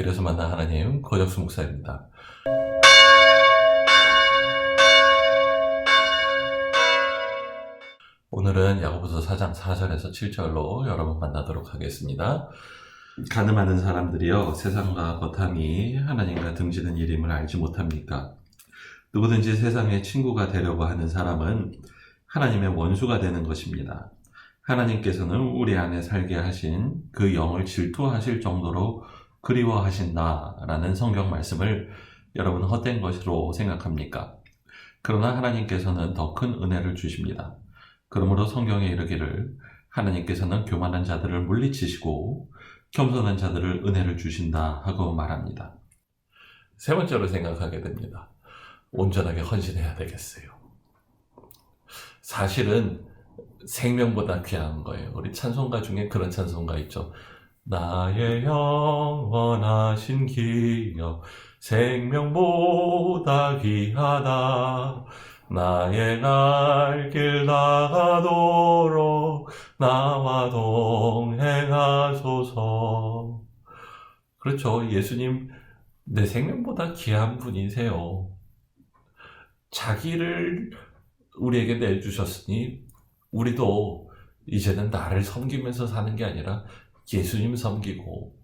길에서 만난 하나님, 고정수 목사입니다. 오늘은 야고보서 4장 4절에서 7절로 여러분 만나도록 하겠습니다. 가늠하는 사람들이여 세상과 거탐이 하나님과 등지는 일임을 알지 못합니까? 누구든지 세상의 친구가 되려고 하는 사람은 하나님의 원수가 되는 것입니다. 하나님께서는 우리 안에 살게 하신 그 영을 질투하실 정도로 그리워하신다라는 성경 말씀을 여러분 헛된 것으로 생각합니까? 그러나 하나님께서는 더 큰 은혜를 주십니다. 그러므로 성경에 이르기를 하나님께서는 교만한 자들을 물리치시고 겸손한 자들을 은혜를 주신다 하고 말합니다. 세 번째로 생각하게 됩니다. 온전하게 헌신해야 되겠어요. 사실은 생명보다 귀한 거예요. 우리 찬송가 중에 그런 찬송가 있죠. 나의 영원하신 기여 생명보다 귀하다. 나의 갈 길 나가도록 나와 동행하소서. 그렇죠. 예수님 내 생명보다 귀한 분이세요. 자기를 우리에게 내주셨으니 우리도 이제는 나를 섬기면서 사는 게 아니라 예수님 섬기고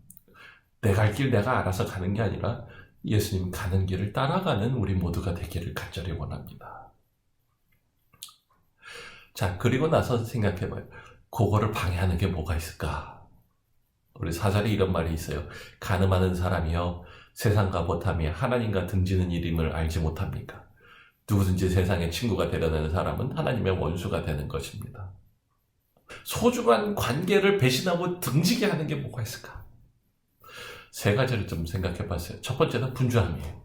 내 갈 길 내가 알아서 가는 게 아니라 예수님 가는 길을 따라가는 우리 모두가 되기를 간절히 원합니다. 자, 그리고 나서 생각해봐요. 그거를 방해하는 게 뭐가 있을까? 우리 사절에 이런 말이 있어요. 가늠하는 사람이여 세상과 보탐이 하나님과 등지는 일임을 알지 못합니까? 누구든지 세상의 친구가 되려는 사람은 하나님의 원수가 되는 것입니다. 소중한 관계를 배신하고 등지게 하는 게 뭐가 있을까? 세 가지를 좀 생각해 봤어요. 첫 번째는 분주함이에요.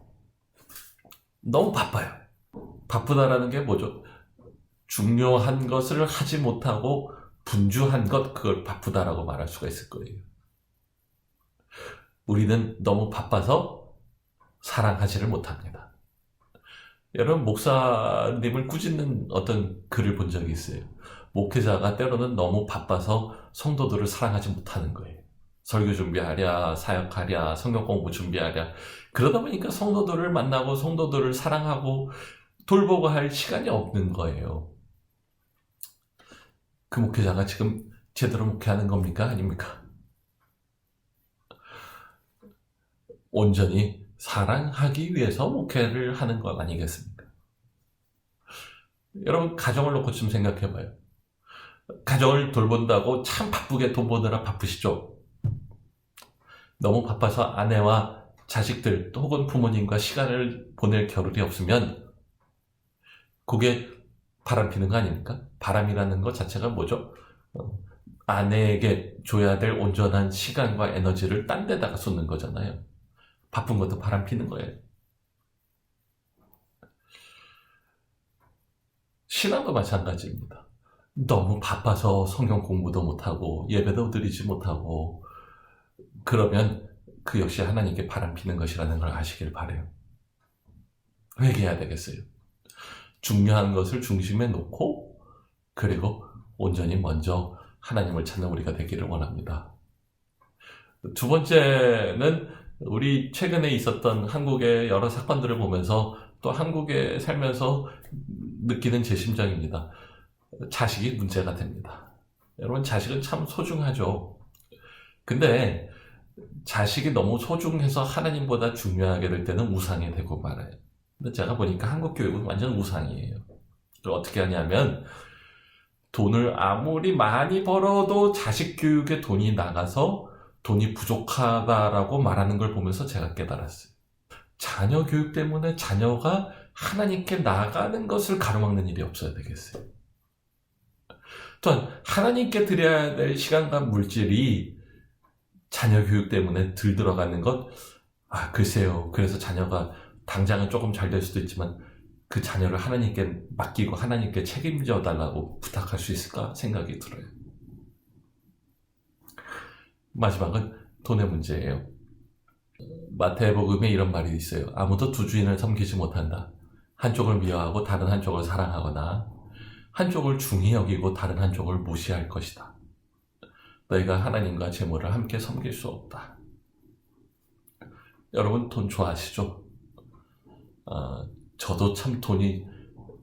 너무 바빠요. 바쁘다라는 게 뭐죠? 중요한 것을 하지 못하고 분주한 것, 그걸 바쁘다라고 말할 수가 있을 거예요. 우리는 너무 바빠서 사랑하지를 못합니다. 여러분, 목사님을 꾸짖는 어떤 글을 본 적이 있어요. 목회자가 때로는 너무 바빠서 성도들을 사랑하지 못하는 거예요. 설교 준비하랴, 사역하랴, 성경 공부 준비하랴. 그러다 보니까 성도들을 만나고 성도들을 사랑하고 돌보고 할 시간이 없는 거예요. 그 목회자가 지금 제대로 목회하는 겁니까? 아닙니까? 온전히 사랑하기 위해서 목회를 하는 것 아니겠습니까? 여러분, 가정을 놓고 좀 생각해봐요. 가정을 돌본다고 참 바쁘게 돈 버느라 바쁘시죠? 너무 바빠서 아내와 자식들 또 혹은 부모님과 시간을 보낼 겨를이 없으면 그게 바람피는 거 아닙니까? 바람이라는 것 자체가 뭐죠? 아내에게 줘야 될 온전한 시간과 에너지를 딴 데다가 쏟는 거잖아요. 바쁜 것도 바람피는 거예요. 신앙도 마찬가지입니다. 너무 바빠서 성경 공부도 못하고 예배도 드리지 못하고 그러면 그 역시 하나님께 바람피는 것이라는 걸 아시길 바라요. 회개해야 되겠어요. 중요한 것을 중심에 놓고 그리고 온전히 먼저 하나님을 찾는 우리가 되기를 원합니다. 두 번째는 우리 최근에 있었던 한국의 여러 사건들을 보면서 또 한국에 살면서 느끼는 제 심정입니다. 자식이 문제가 됩니다. 여러분, 자식은 참 소중하죠. 근데 자식이 너무 소중해서 하나님보다 중요하게 될 때는 우상이 되고 말아요. 근데 제가 보니까 한국 교육은 완전 우상이에요. 어떻게 하냐면 돈을 아무리 많이 벌어도 자식 교육에 돈이 나가서 돈이 부족하다라고 말하는 걸 보면서 제가 깨달았어요. 자녀 교육 때문에 자녀가 하나님께 나가는 것을 가로막는 일이 없어야 되겠어요. 또한 하나님께 드려야 될 시간과 물질이 자녀 교육 때문에 들어가는 것, 글쎄요. 그래서 자녀가 당장은 조금 잘 될 수도 있지만 그 자녀를 하나님께 맡기고 하나님께 책임져 달라고 부탁할 수 있을까 생각이 들어요. 마지막은 돈의 문제예요. 마태복음에 이런 말이 있어요. 아무도 두 주인을 섬기지 못한다. 한쪽을 미워하고 다른 한쪽을 사랑하거나 한쪽을 중히 여기고 다른 한쪽을 무시할 것이다. 너희가 하나님과 재물을 함께 섬길 수 없다. 여러분 돈 좋아하시죠? 저도 참 돈이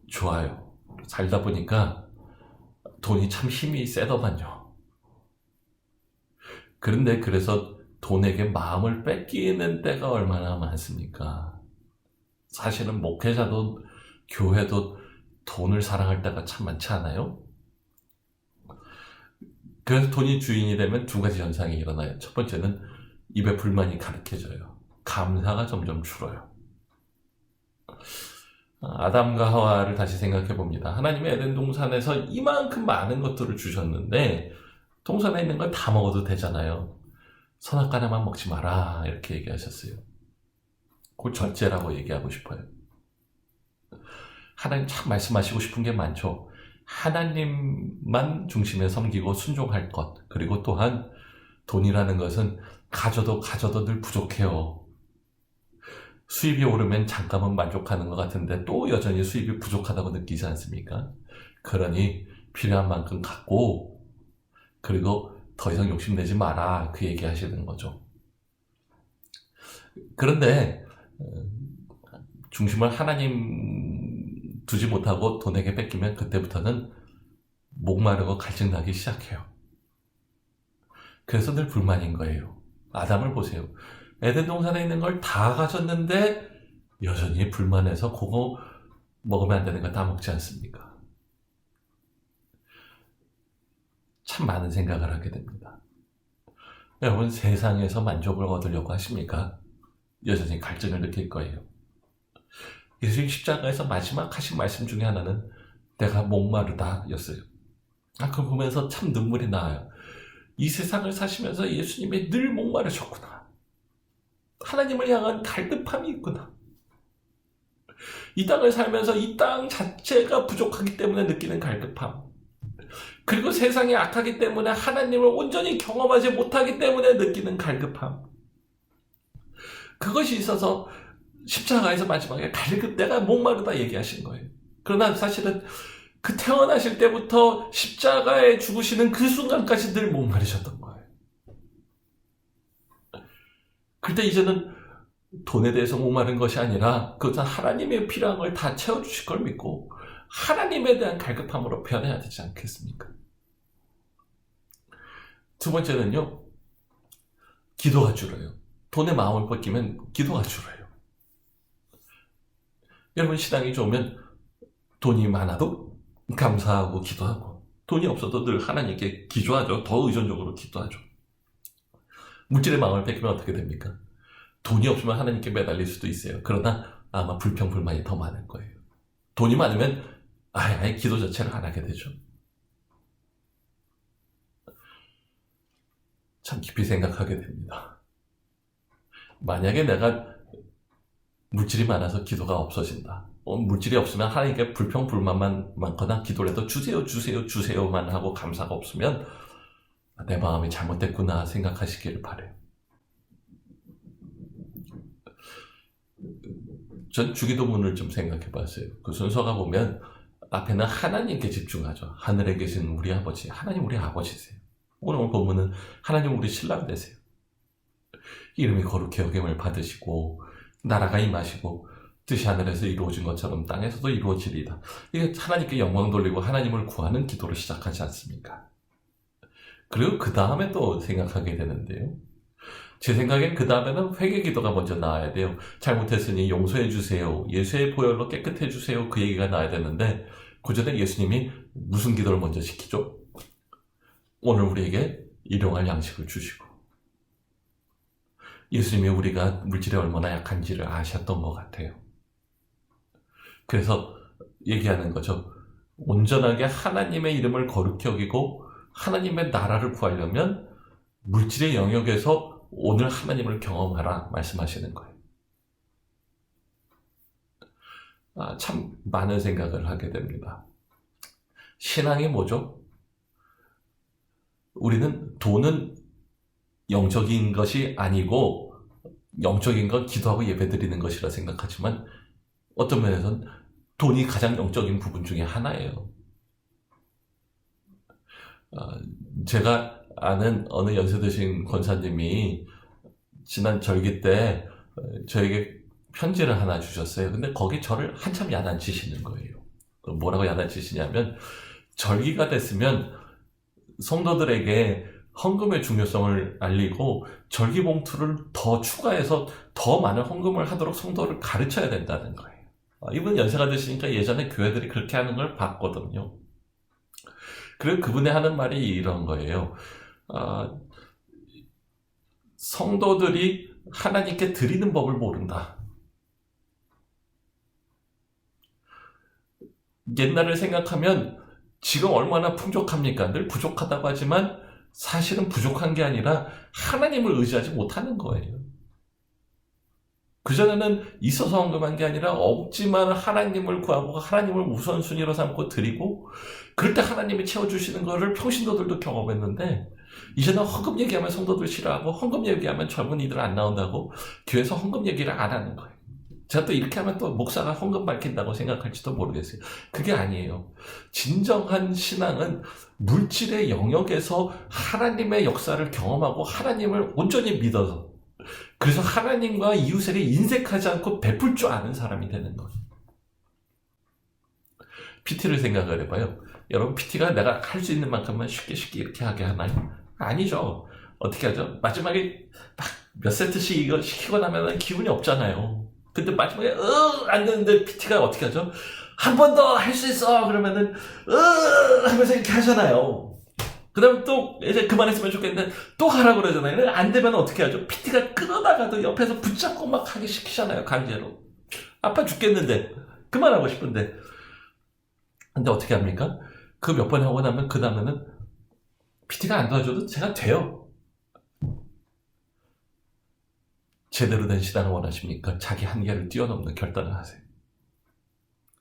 좋아요. 살다 보니까 돈이 참 힘이 세더만요. 그런데 그래서 돈에게 마음을 뺏기는 때가 얼마나 많습니까? 사실은 목회자도 교회도 돈을 사랑할 때가 참 많지 않아요? 그래서 돈이 주인이 되면 두 가지 현상이 일어나요. 첫 번째는 입에 불만이 가득해져요. 감사가 점점 줄어요. 아담과 하와를 다시 생각해 봅니다. 하나님의 에덴 동산에서 이만큼 많은 것들을 주셨는데 동산에 있는 걸 다 먹어도 되잖아요. 선악과 하나만 먹지 마라 이렇게 얘기하셨어요. 그걸 절제라고 얘기하고 싶어요. 하나님 참 말씀하시고 싶은 게 많죠. 하나님만 중심에 섬기고 순종할 것, 그리고 또한 돈이라는 것은 가져도 늘 부족해요. 수입이 오르면 잠깐은 만족하는 것 같은데 또 여전히 수입이 부족하다고 느끼지 않습니까? 그러니 필요한 만큼 갖고, 그리고 더 이상 욕심내지 마라, 그 얘기 하시는 거죠. 그런데 중심을 하나님 두지 못하고 돈에게 뺏기면 그때부터는 목마르고 갈증나기 시작해요. 그래서 늘 불만인 거예요. 아담을 보세요. 에덴 동산에 있는 걸 다 가졌는데 여전히 불만해서 그거 먹으면 안 되는 거 다 먹지 않습니까? 참 많은 생각을 하게 됩니다. 여러분, 세상에서 만족을 얻으려고 하십니까? 여전히 갈증을 느낄 거예요. 예수님 십자가에서 마지막 하신 말씀 중에 하나는 내가 목마르다 였어요. 그걸 보면서 참 눈물이 나요. 이 세상을 사시면서 예수님이 늘 목마르셨구나. 하나님을 향한 갈급함이 있구나. 이 땅을 살면서 이 땅 자체가 부족하기 때문에 느끼는 갈급함. 그리고 세상이 악하기 때문에 하나님을 온전히 경험하지 못하기 때문에 느끼는 갈급함. 그것이 있어서 십자가에서 마지막에 내가 목마르다 얘기하신 거예요. 그러나 사실은 그 태어나실 때부터 십자가에 죽으시는 그 순간까지 늘 목마르셨던 거예요. 그때 이제는 돈에 대해서 목마른 것이 아니라 그것은 하나님의 필요한 걸 다 채워주실 걸 믿고 하나님에 대한 갈급함으로 변해야 되지 않겠습니까? 두 번째는요, 기도가 줄어요. 돈에 마음을 뺏기면 기도가 줄어요. 여러분, 신앙이 좋으면 돈이 많아도 감사하고 기도하고, 돈이 없어도 늘 하나님께 기도하죠. 더 의존적으로 기도하죠. 물질의 마음을 뺏기면 어떻게 됩니까? 돈이 없으면 하나님께 매달릴 수도 있어요. 그러나 아마 불평불만이 더 많을 거예요. 돈이 많으면 아예 기도 자체를 안 하게 되죠. 참 깊이 생각하게 됩니다. 만약에 내가 물질이 많아서 기도가 없어진다. 물질이 없으면 하나님께 불평불만만 많거나 기도를 해도 주세요만 하고 감사가 없으면 내 마음이 잘못됐구나 생각하시기를 바라요. 전 주기도문을 좀 생각해 봤어요. 그 순서가 보면 앞에는 하나님께 집중하죠. 하늘에 계신 우리 아버지, 하나님 우리 아버지세요. 오늘 본문은 하나님 우리 신랑 되세요. 이름이 거룩히 여김을 받으시고 나라가 임하시고 뜻이 하늘에서 이루어진 것처럼 땅에서도 이루어지리이다. 이게 하나님께 영광 돌리고 하나님을 구하는 기도를 시작하지 않습니까? 그리고 그 다음에 또 생각하게 되는데요. 제 생각엔 그 다음에는 회개 기도가 먼저 나와야 돼요. 잘못했으니 용서해 주세요. 예수의 보혈로 깨끗해 주세요. 그 얘기가 나와야 되는데 그 전에 예수님이 무슨 기도를 먼저 시키죠? 오늘 우리에게 일용할 양식을 주시고, 예수님이 우리가 물질에 얼마나 약한지를 아셨던 것 같아요. 그래서 얘기하는 거죠. 온전하게 하나님의 이름을 거룩히 여기고 하나님의 나라를 구하려면 물질의 영역에서 오늘 하나님을 경험하라 말씀하시는 거예요. 참 많은 생각을 하게 됩니다. 신앙이 뭐죠? 우리는 돈은 영적인 것이 아니고 영적인 건 기도하고 예배드리는 것이라 생각하지만 어떤 면에서는 돈이 가장 영적인 부분 중에 하나예요. 제가 아는 어느 연세 드신 권사님이 지난 절기 때 저에게 편지를 하나 주셨어요. 근데 거기 저를 한참 야단치시는 거예요. 뭐라고 야단치시냐면 절기가 됐으면 성도들에게 헌금의 중요성을 알리고 절기 봉투를 더 추가해서 더 많은 헌금을 하도록 성도를 가르쳐야 된다는 거예요. 이분 연세가 드시니까 예전에 교회들이 그렇게 하는 걸 봤거든요. 그리고 그분이 하는 말이 이런 거예요. 성도들이 하나님께 드리는 법을 모른다. 옛날을 생각하면 지금 얼마나 풍족합니까? 늘 부족하다고 하지만 사실은 부족한 게 아니라 하나님을 의지하지 못하는 거예요. 그전에는 있어서 헌금한 게 아니라 없지만 하나님을 구하고 하나님을 우선순위로 삼고 드리고 그럴 때 하나님이 채워주시는 거를 평신도들도 경험했는데 이제는 헌금 얘기하면 성도들 싫어하고 헌금 얘기하면 젊은이들 안 나온다고 교회에서 헌금 얘기를 안 하는 거예요. 제가 또 이렇게 하면 또 목사가 헌금 밝힌다고 생각할지도 모르겠어요. 그게 아니에요. 진정한 신앙은 물질의 영역에서 하나님의 역사를 경험하고 하나님을 온전히 믿어서 그래서 하나님과 이웃에게 인색하지 않고 베풀 줄 아는 사람이 되는 거예요. PT를 생각을 해봐요. 여러분 PT가 내가 할 수 있는 만큼만 쉽게 이렇게 하게 하나요? 아니죠. 어떻게 하죠? 마지막에 막 몇 세트씩 이거 시키고 나면 기분이 없잖아요. 근데 마지막에 안 되는데 PT가 어떻게 하죠? 한 번 더 할 수 있어 그러면은 하면서 이렇게 하잖아요. 그 다음에 또 이제 그만했으면 좋겠는데 또 하라고 그러잖아요. 안 되면 어떻게 하죠? PT가 끌어다가도 옆에서 붙잡고 막 하기 시키잖아요. 강제로. 아파 죽겠는데 그만하고 싶은데 근데 어떻게 합니까? 그 몇 번 하고 나면 그 다음에는 PT가 안 도와줘도 제가 돼요. 제대로 된 신앙을 원하십니까? 자기 한계를 뛰어넘는 결단을 하세요.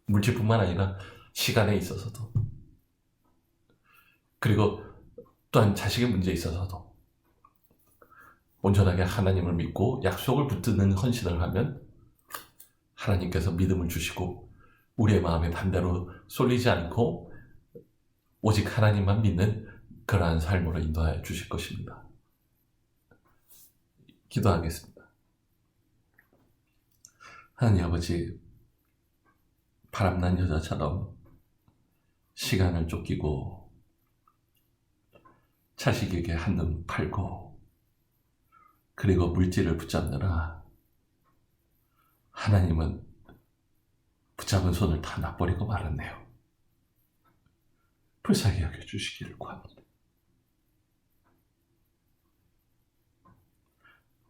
물질뿐만 아니라 시간에 있어서도 그리고 또한 자식의 문제에 있어서도 온전하게 하나님을 믿고 약속을 붙드는 헌신을 하면 하나님께서 믿음을 주시고 우리의 마음이 반대로 쏠리지 않고 오직 하나님만 믿는 그러한 삶으로 인도하여 주실 것입니다. 기도하겠습니다. 하나님 아버지, 바람난 여자처럼 시간을 쫓기고 자식에게 한눈 팔고 그리고 물질을 붙잡느라 하나님은 붙잡은 손을 다 놔버리고 말았네요. 불쌍히 여겨주시기를 구합니다.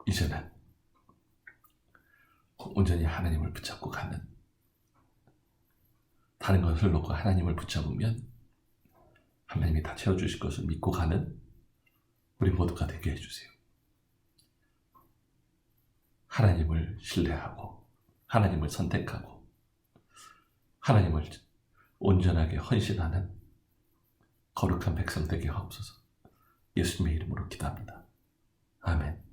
이제는 온전히 하나님을 붙잡고 가는, 다른 것을 놓고 하나님을 붙잡으면 하나님이 다 채워주실 것을 믿고 가는 우리 모두가 되게 해주세요. 하나님을 신뢰하고 하나님을 선택하고 하나님을 온전하게 헌신하는 거룩한 백성 되게 하옵소서. 예수님의 이름으로 기도합니다. 아멘.